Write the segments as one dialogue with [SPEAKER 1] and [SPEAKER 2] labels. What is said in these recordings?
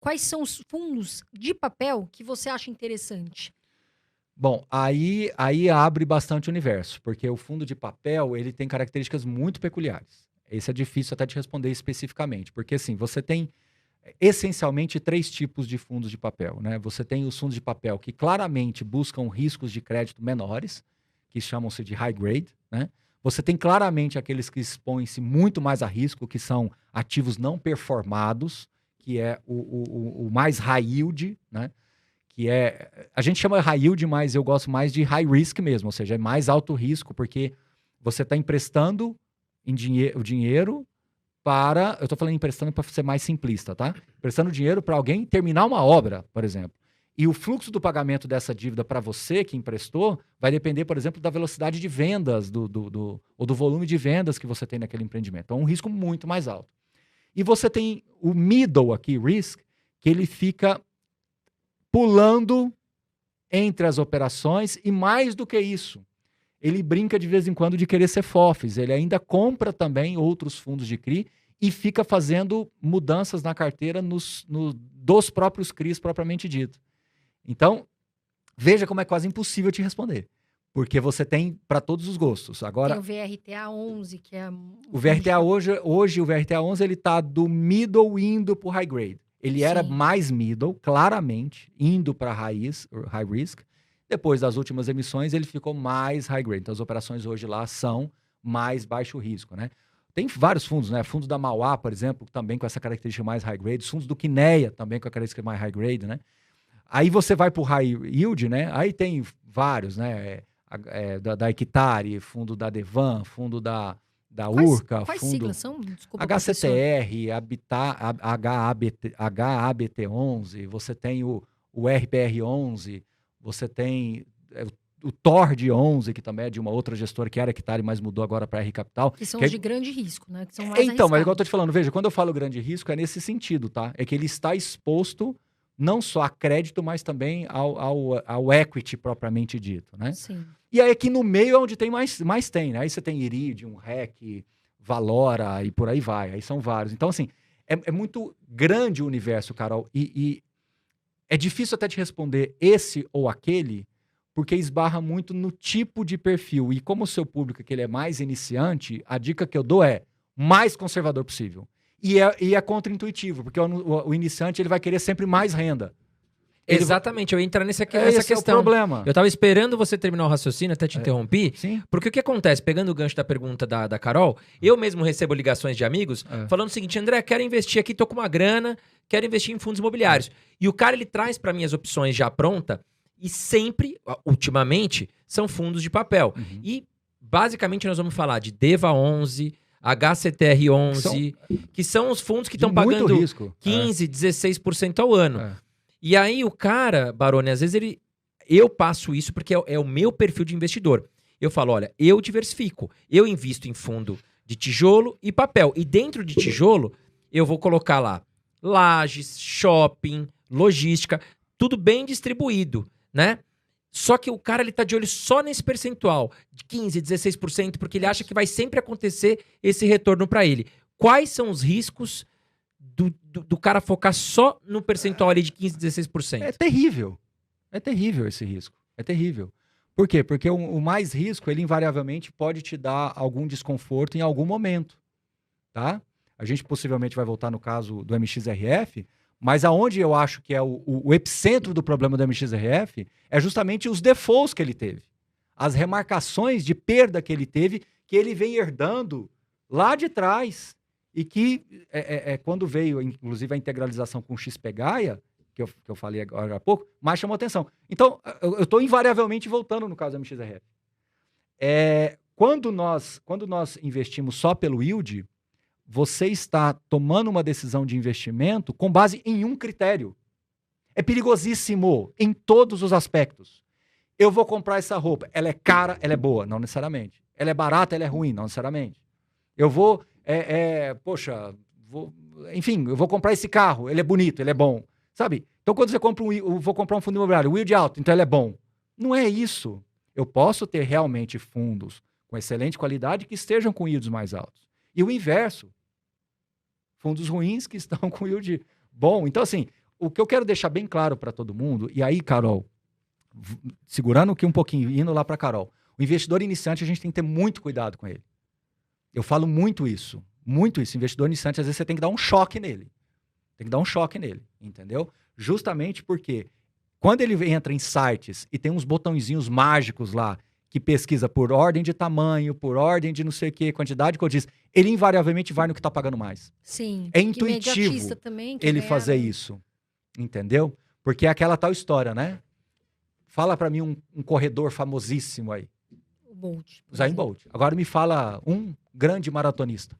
[SPEAKER 1] quais são os fundos de papel que você acha interessante?
[SPEAKER 2] Bom, aí abre bastante o universo, porque o fundo de papel, ele tem características muito peculiares. Esse é difícil até de responder especificamente, porque assim, você tem essencialmente três tipos de fundos de papel, né? Você tem os fundos de papel que claramente buscam riscos de crédito menores, que chamam-se de high grade, né? Você tem claramente aqueles que expõem-se muito mais a risco, que são ativos não performados, que é o mais high yield, né? Que é, a gente chama high yield, mas eu gosto mais de high risk mesmo, ou seja, é mais alto risco, porque você está emprestando o dinheiro para, eu estou falando emprestando para ser mais simplista, tá? Emprestando dinheiro para alguém terminar uma obra, por exemplo. E o fluxo do pagamento dessa dívida para você que emprestou vai depender, por exemplo, da velocidade de vendas ou do volume de vendas que você tem naquele empreendimento. Então, é um risco muito mais alto. E você tem o middle aqui, risk, que ele fica pulando entre as operações e mais do que isso, ele brinca de vez em quando de querer ser FOFs, ele ainda compra também outros fundos de CRI e fica fazendo mudanças na carteira dos próprios CRIs propriamente dito. Então, veja como é quase impossível te responder, porque você tem para todos os gostos. Agora,
[SPEAKER 1] Tem o VRTA 11, que é
[SPEAKER 2] o VRTA hoje o VRTA 11 ele está do middle indo para o high grade. Ele era mais middle, claramente, indo para high risk. Depois das últimas emissões, ele ficou mais high grade. Então, as operações hoje lá são mais baixo risco, né? Tem vários fundos, né? Fundos da Mauá, por exemplo, também com essa característica mais high grade. Os fundos do Kinea, também com a característica mais high grade, né? Aí você vai para o high yield, né? Aí tem vários, né? Da Equitare, fundo da Devan, fundo da Urca,
[SPEAKER 1] quais
[SPEAKER 2] fundo
[SPEAKER 1] siglas são? Desculpa,
[SPEAKER 2] HCTR, HABT11, você tem o RPR11, você tem o TORD11, que também é de uma outra gestora que era Equitare, mas mudou agora para R Capital.
[SPEAKER 1] Que são os de grande risco, né? Que são mais
[SPEAKER 2] então, mas igual eu tô
[SPEAKER 1] arriscados.
[SPEAKER 2] te falando, veja, quando eu falo grande risco, é nesse sentido, tá? É que ele está exposto não só a crédito, mas também ao equity propriamente dito, né?
[SPEAKER 1] Sim.
[SPEAKER 2] E aí aqui no meio é onde tem mais tem, né? Aí você tem Iridium, REC, Valora e por aí vai. Aí são vários. Então, assim, é muito grande o universo, Carol. E é difícil até te responder esse ou aquele, porque esbarra muito no tipo de perfil. E como o seu público que ele é mais iniciante, a dica que eu dou é mais conservador possível. E é contra-intuitivo, porque o iniciante ele vai querer sempre mais renda.
[SPEAKER 3] Exatamente, eu ia entrar nessa questão.
[SPEAKER 2] Esse é o problema.
[SPEAKER 3] Eu tava esperando você terminar o raciocínio, até te interrompi.
[SPEAKER 2] Sim.
[SPEAKER 3] Porque o que acontece, pegando o gancho da pergunta da Carol, eu mesmo recebo ligações de amigos falando o seguinte: André, quero investir aqui, tô com uma grana, quero investir em fundos imobiliários. E o cara, ele traz para mim as opções já pronta e sempre, ultimamente, são fundos de papel. E, basicamente, nós vamos falar de DEVA 11, HCTR11, que são os fundos que estão pagando 15%, 16% ao ano. E aí o cara, Baroni, às vezes eu passo isso porque é o meu perfil de investidor. Eu falo, olha, eu diversifico. Eu invisto em fundo de tijolo e papel. E dentro de tijolo, eu vou colocar lá lajes, shopping, logística, tudo bem distribuído, né? Só que o cara, ele tá de olho só nesse percentual de 15%, 16%, porque ele acha que vai sempre acontecer esse retorno para ele. Quais são os riscos do cara focar só no percentual ali de 15%, 16%?
[SPEAKER 2] É terrível. É terrível esse risco. É terrível. Por quê? Porque o mais risco, ele invariavelmente pode te dar algum desconforto em algum momento, tá? A gente possivelmente vai voltar no caso do MXRF, mas aonde eu acho que é o epicentro do problema do MXRF é justamente os defaults que ele teve. As remarcações de perda que ele teve, que ele vem herdando lá de trás. E que, quando veio, inclusive, a integralização com o XP Gaia, que eu falei agora há pouco, mais chamou atenção. Então, eu estou invariavelmente voltando no caso do MXRF. Quando nós investimos só pelo yield, você está tomando uma decisão de investimento com base em um critério. É perigosíssimo em todos os aspectos. Eu vou comprar essa roupa. Ela é cara, ela é boa? Não necessariamente. Ela é barata, ela é ruim? Não necessariamente. Eu vou... enfim, eu vou comprar esse carro, ele é bonito, ele é bom, sabe? Então, quando você compra vou comprar um fundo imobiliário, o yield alto, então ele é bom. Não é isso. Eu posso ter realmente fundos com excelente qualidade que estejam com yields mais altos. E o inverso. Fundos ruins que estão com yield bom. Então, assim, o que eu quero deixar bem claro para todo mundo, e aí, Carol, segurando aqui um pouquinho, indo lá para Carol, o investidor iniciante, a gente tem que ter muito cuidado com ele. Eu falo muito isso. Investidor iniciante, às vezes você tem que dar um choque nele. Entendeu? Justamente porque quando ele entra em sites e tem uns botõezinhos mágicos lá, que pesquisa por ordem de tamanho, por ordem de não sei o que, quantidade de codices, ele invariavelmente vai no que está pagando mais.
[SPEAKER 1] Sim.
[SPEAKER 2] É intuitivo
[SPEAKER 1] também,
[SPEAKER 2] ele fazer isso. Entendeu? Porque é aquela tal história, né? Fala para mim um corredor famosíssimo aí.
[SPEAKER 1] O Bolt.
[SPEAKER 2] Usain Bolt. Agora me fala um grande maratonista.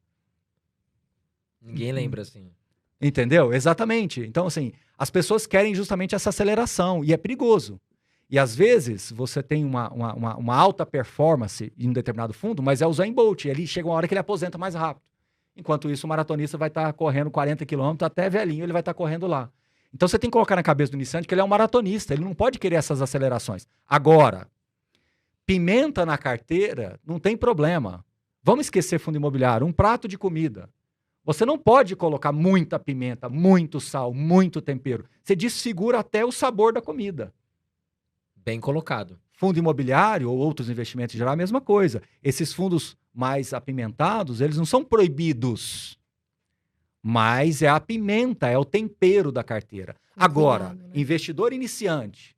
[SPEAKER 3] Ninguém lembra, assim.
[SPEAKER 2] Entendeu? Exatamente. Então, assim, as pessoas querem justamente essa aceleração e é perigoso. E às vezes você tem uma alta performance em um determinado fundo, mas é o Usain Bolt. Ele chega uma hora que ele aposenta mais rápido. Enquanto isso, o maratonista vai estar correndo 40 quilômetros, até velhinho ele vai estar correndo lá. Então você tem que colocar na cabeça do iniciante que ele é um maratonista, ele não pode querer essas acelerações. Agora, pimenta na carteira não tem problema. Vamos esquecer fundo imobiliário, um prato de comida. Você não pode colocar muita pimenta, muito sal, muito tempero. Você desfigura até o sabor da comida.
[SPEAKER 3] Bem colocado.
[SPEAKER 2] Fundo imobiliário ou outros investimentos em geral, a mesma coisa. Esses fundos mais apimentados, eles não são proibidos. Mas é a pimenta, é o tempero da carteira. Agora,
[SPEAKER 1] né?
[SPEAKER 2] investidor iniciante,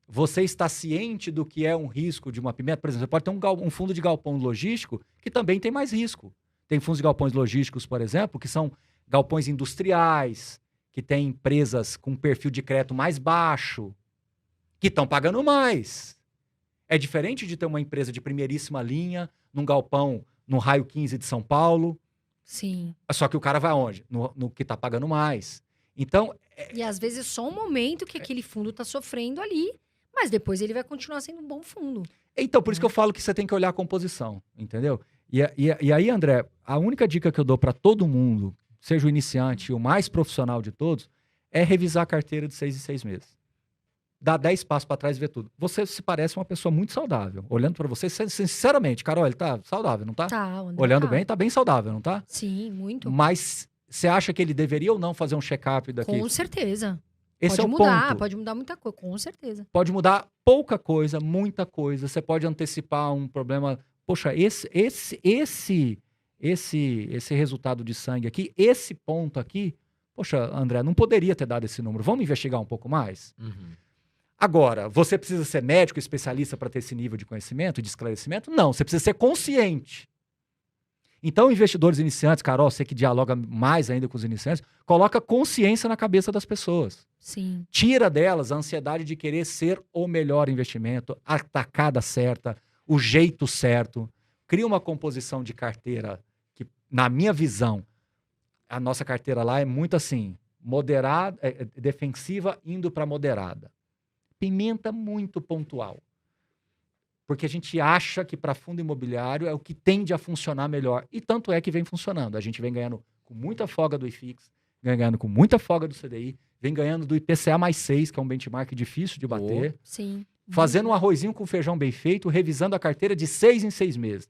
[SPEAKER 2] você está ciente do que é um risco de uma pimenta? Por exemplo, você pode ter um fundo de galpão logístico que também tem mais risco. Tem fundos de galpões logísticos, por exemplo, que são galpões industriais, que têm empresas com perfil de crédito mais baixo, que estão pagando mais. É diferente de ter uma empresa de primeiríssima linha, num galpão, no raio 15 de São Paulo.
[SPEAKER 1] Sim.
[SPEAKER 2] Só que o cara vai aonde? No que está pagando mais. Então...
[SPEAKER 1] E às vezes é só um momento que aquele fundo está sofrendo ali, mas depois ele vai continuar sendo um bom fundo.
[SPEAKER 2] Então, por isso que eu falo que você tem que olhar a composição, entendeu? E aí, André, a única dica que eu dou para todo mundo, seja o iniciante e o mais profissional de todos, é revisar a carteira de 6 em 6 meses. Dá 10 passos para trás e ver tudo. Você se parece uma pessoa muito saudável. Olhando para você, sinceramente, Carol, ele tá saudável, não tá?
[SPEAKER 1] Tá,
[SPEAKER 2] Olhando bem, tá bem saudável, não tá?
[SPEAKER 1] Sim, muito.
[SPEAKER 2] Mas você acha que ele deveria ou não fazer um check-up daqui?
[SPEAKER 1] Com certeza.
[SPEAKER 2] Esse
[SPEAKER 1] pode
[SPEAKER 2] é o
[SPEAKER 1] mudar,
[SPEAKER 2] ponto.
[SPEAKER 1] pode mudar muita coisa, com certeza.
[SPEAKER 2] Pode mudar pouca coisa, muita coisa. Você pode antecipar um problema. Poxa, esse resultado de sangue aqui, esse ponto aqui, poxa, André, não poderia ter dado esse número. Vamos investigar um pouco mais?
[SPEAKER 3] Uhum.
[SPEAKER 2] Agora, você precisa ser médico, especialista para ter esse nível de conhecimento, de esclarecimento? Não, você precisa ser consciente. Então, investidores iniciantes, Carol, você que dialoga mais ainda com os iniciantes, coloca consciência na cabeça das pessoas.
[SPEAKER 1] Sim.
[SPEAKER 2] Tira delas a ansiedade de querer ser o melhor investimento, a tacada certa, o jeito certo. Cria uma composição de carteira que, na minha visão, a nossa carteira lá é muito assim, moderada, defensiva indo para moderada. Pimenta muito pontual. Porque a gente acha que para fundo imobiliário é o que tende a funcionar melhor. E tanto é que vem funcionando. A gente vem ganhando com muita folga do IFIX, vem ganhando com muita folga do CDI, vem ganhando do IPCA mais 6, que é um benchmark difícil de bater.
[SPEAKER 1] Sim.
[SPEAKER 2] Fazendo um arrozinho com feijão bem feito, revisando a carteira de 6 em 6 meses.